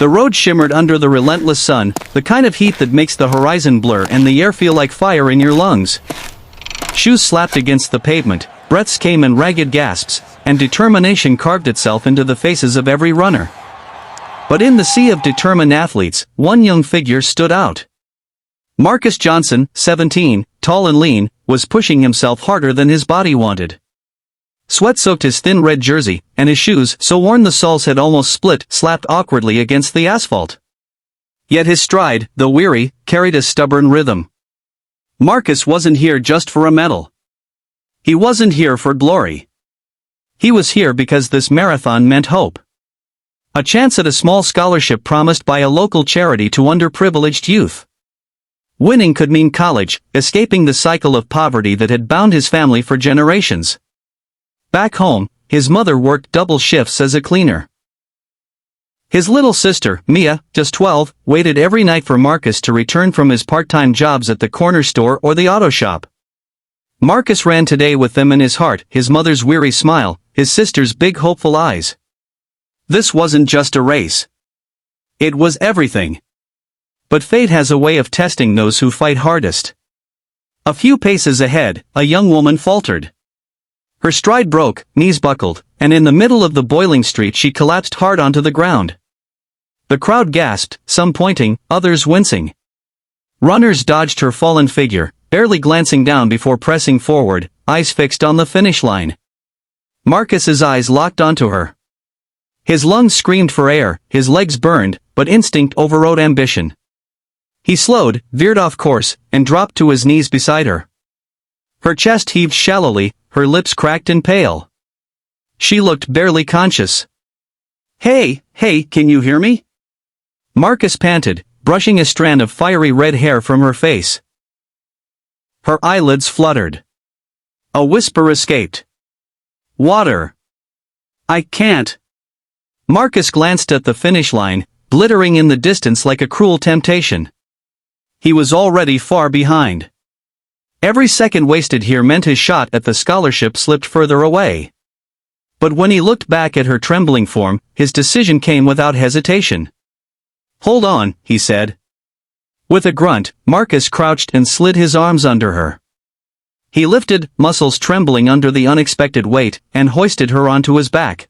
The road shimmered under the relentless sun, the kind of heat that makes the horizon blur and the air feel like fire in your lungs. Shoes slapped against the pavement, breaths came in ragged gasps, and determination carved itself into the faces of every runner. But in the sea of determined athletes, one young figure stood out. Marcus Johnson, 17, tall and lean, was pushing himself harder than his body wanted. Sweat soaked his thin red jersey, and his shoes, so worn the soles had almost split, slapped awkwardly against the asphalt. Yet his stride, though weary, carried a stubborn rhythm. Marcus wasn't here just for a medal. He wasn't here for glory. He was here because this marathon meant hope. A chance at a small scholarship promised by a local charity to underprivileged youth. Winning could mean college, escaping the cycle of poverty that had bound his family for generations. Back home, his mother worked double shifts as a cleaner. His little sister, Mia, just 12, waited every night for Marcus to return from his part-time jobs at the corner store or the auto shop. Marcus ran today with them in his heart, his mother's weary smile, his sister's big hopeful eyes. This wasn't just a race. It was everything. But fate has a way of testing those who fight hardest. A few paces ahead, a young woman faltered. Her stride broke, knees buckled, and in the middle of the boiling street she collapsed hard onto the ground. The crowd gasped, some pointing, others wincing. Runners dodged her fallen figure, barely glancing down before pressing forward, eyes fixed on the finish line. Marcus's eyes locked onto her. His lungs screamed for air, his legs burned, but instinct overrode ambition. He slowed, veered off course, and dropped to his knees beside her. Her chest heaved shallowly, her lips cracked and pale. She looked barely conscious. Hey, can you hear me? Marcus panted, brushing a strand of fiery red hair from her face. Her eyelids fluttered. A whisper escaped. Water. I can't. Marcus glanced at the finish line, glittering in the distance like a cruel temptation. He was already far behind. Every second wasted here meant his shot at the scholarship slipped further away. But when he looked back at her trembling form, his decision came without hesitation. Hold on, he said. With a grunt, Marcus crouched and slid his arms under her. He lifted, muscles trembling under the unexpected weight, and hoisted her onto his back.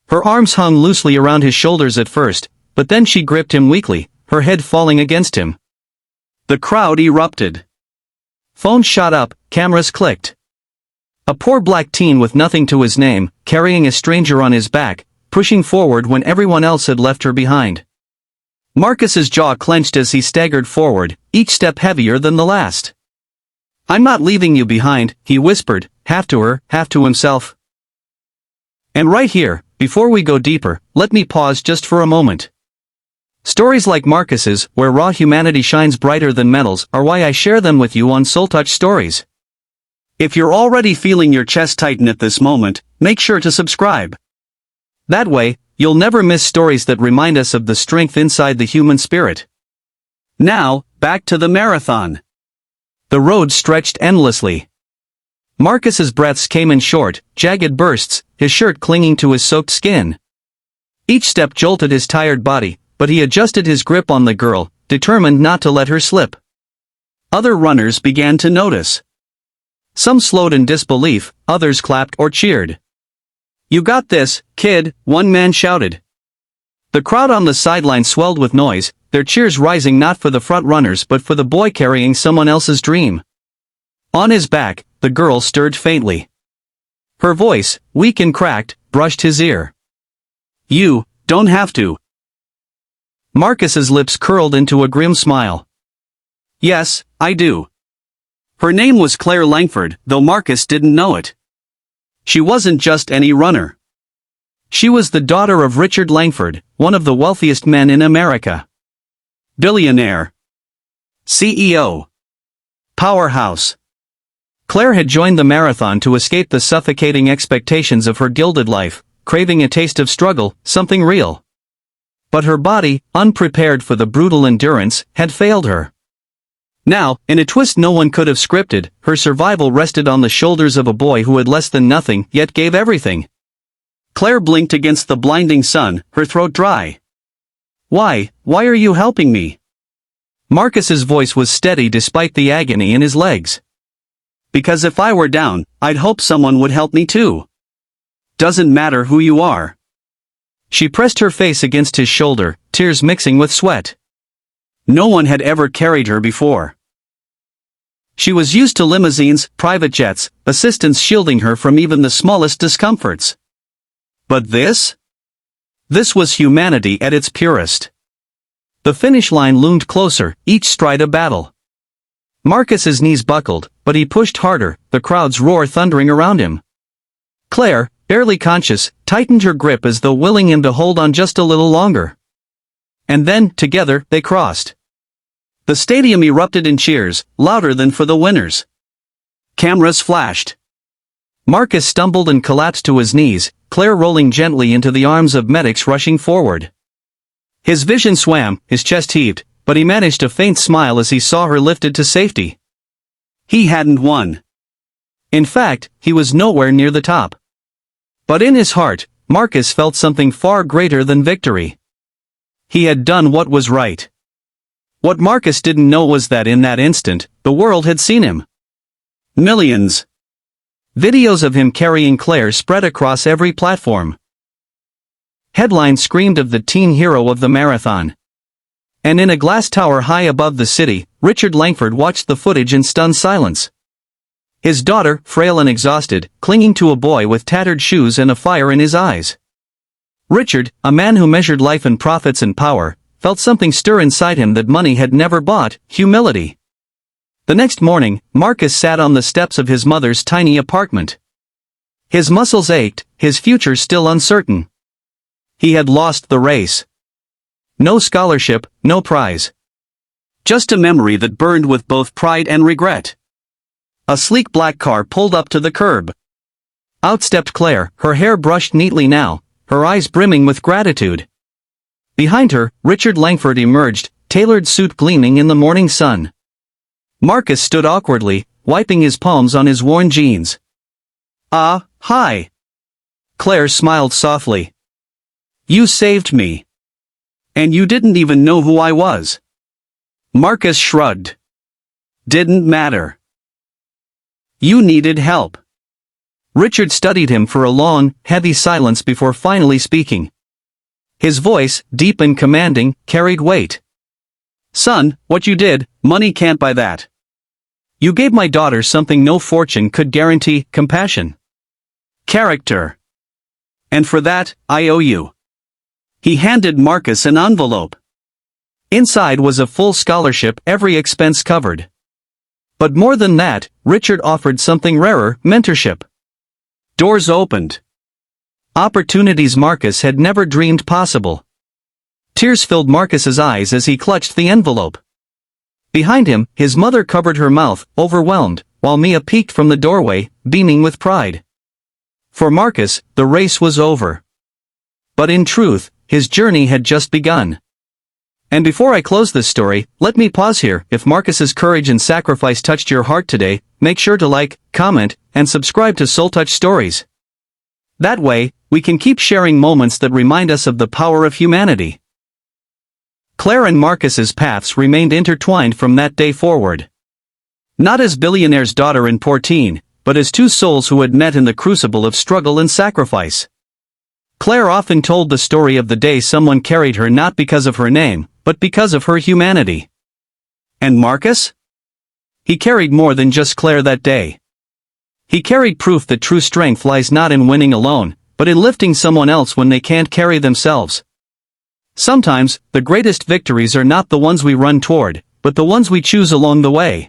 Her arms hung loosely around his shoulders at first, but then she gripped him weakly, her head falling against him. The crowd erupted. Phones shot up, cameras clicked. A poor black teen with nothing to his name, carrying a stranger on his back, pushing forward when everyone else had left her behind. Marcus's jaw clenched as he staggered forward, each step heavier than the last. I'm not leaving you behind, he whispered, half to her, half to himself. And right here, before we go deeper, let me pause just for a moment. Stories like Marcus's, where raw humanity shines brighter than medals, are why I share them with you on Soul Touch Stories. If you're already feeling your chest tighten at this moment, make sure to subscribe. That way, you'll never miss stories that remind us of the strength inside the human spirit. Now, back to the marathon. The road stretched endlessly. Marcus's breaths came in short, jagged bursts, his shirt clinging to his soaked skin. Each step jolted his tired body, but he adjusted his grip on the girl, determined not to let her slip. Other runners began to notice. Some slowed in disbelief, others clapped or cheered. You got this, kid, one man shouted. The crowd on the sideline swelled with noise, their cheers rising not for the front runners but for the boy carrying someone else's dream. On his back, the girl stirred faintly. Her voice, weak and cracked, brushed his ear. You don't have to. Marcus's lips curled into a grim smile. Yes, I do. Her name was Claire Langford, though Marcus didn't know it. She wasn't just any runner. She was the daughter of Richard Langford, one of the wealthiest men in America. Billionaire. CEO. Powerhouse. Claire had joined the marathon to escape the suffocating expectations of her gilded life, craving a taste of struggle, something real. But her body, unprepared for the brutal endurance, had failed her. Now, in a twist no one could have scripted, her survival rested on the shoulders of a boy who had less than nothing, yet gave everything. Claire blinked against the blinding sun, her throat dry. Why are you helping me? Marcus's voice was steady despite the agony in his legs. Because if I were down, I'd hope someone would help me too. Doesn't matter who you are. She pressed her face against his shoulder, tears mixing with sweat. No one had ever carried her before. She was used to limousines, private jets, assistants shielding her from even the smallest discomforts. But this? This was humanity at its purest. The finish line loomed closer, each stride a battle. Marcus's knees buckled, but he pushed harder, the crowd's roar thundering around him. Claire, barely conscious, tightened her grip as though willing him to hold on just a little longer. And then, together, they crossed. The stadium erupted in cheers, louder than for the winners. Cameras flashed. Marcus stumbled and collapsed to his knees, Claire rolling gently into the arms of medics rushing forward. His vision swam, his chest heaved, but he managed a faint smile as he saw her lifted to safety. He hadn't won. In fact, he was nowhere near the top. But in his heart, Marcus felt something far greater than victory. He had done what was right. What Marcus didn't know was that in that instant, the world had seen him. Millions. Videos of him carrying Claire spread across every platform. Headlines screamed of the teen hero of the marathon. And in a glass tower high above the city, Richard Langford watched the footage in stunned silence. His daughter, frail and exhausted, clinging to a boy with tattered shoes and a fire in his eyes. Richard, a man who measured life in profits and power, felt something stir inside him that money had never bought: humility. The next morning, Marcus sat on the steps of his mother's tiny apartment. His muscles ached, his future still uncertain. He had lost the race. No scholarship, no prize. Just a memory that burned with both pride and regret. A sleek black car pulled up to the curb. Out stepped Claire, her hair brushed neatly now, her eyes brimming with gratitude. Behind her, Richard Langford emerged, tailored suit gleaming in the morning sun. Marcus stood awkwardly, wiping his palms on his worn jeans. "Ah, hi." Claire smiled softly. "You saved me. And you didn't even know who I was." Marcus shrugged. "Didn't matter. You needed help." Richard studied him for a long, heavy silence before finally speaking. His voice, deep and commanding, carried weight. "Son, what you did, money can't buy that. You gave my daughter something no fortune could guarantee: compassion. Character. And for that, I owe you." He handed Marcus an envelope. Inside was a full scholarship, every expense covered. But more than that, Richard offered something rarer: mentorship. Doors opened. Opportunities Marcus had never dreamed possible. Tears filled Marcus's eyes as he clutched the envelope. Behind him, his mother covered her mouth, overwhelmed, while Mia peeked from the doorway, beaming with pride. For Marcus, the race was over. But in truth, his journey had just begun. And before I close this story, let me pause here. If Marcus's courage and sacrifice touched your heart today, make sure to like, comment, and subscribe to Soul Touch Stories. That way, we can keep sharing moments that remind us of the power of humanity. Claire and Marcus's paths remained intertwined from that day forward. Not as billionaire's daughter and poor teen, but as two souls who had met in the crucible of struggle and sacrifice. Claire often told the story of the day someone carried her not because of her name, but because of her humanity. And Marcus? He carried more than just Claire that day. He carried proof that true strength lies not in winning alone, but in lifting someone else when they can't carry themselves. Sometimes, the greatest victories are not the ones we run toward, but the ones we choose along the way.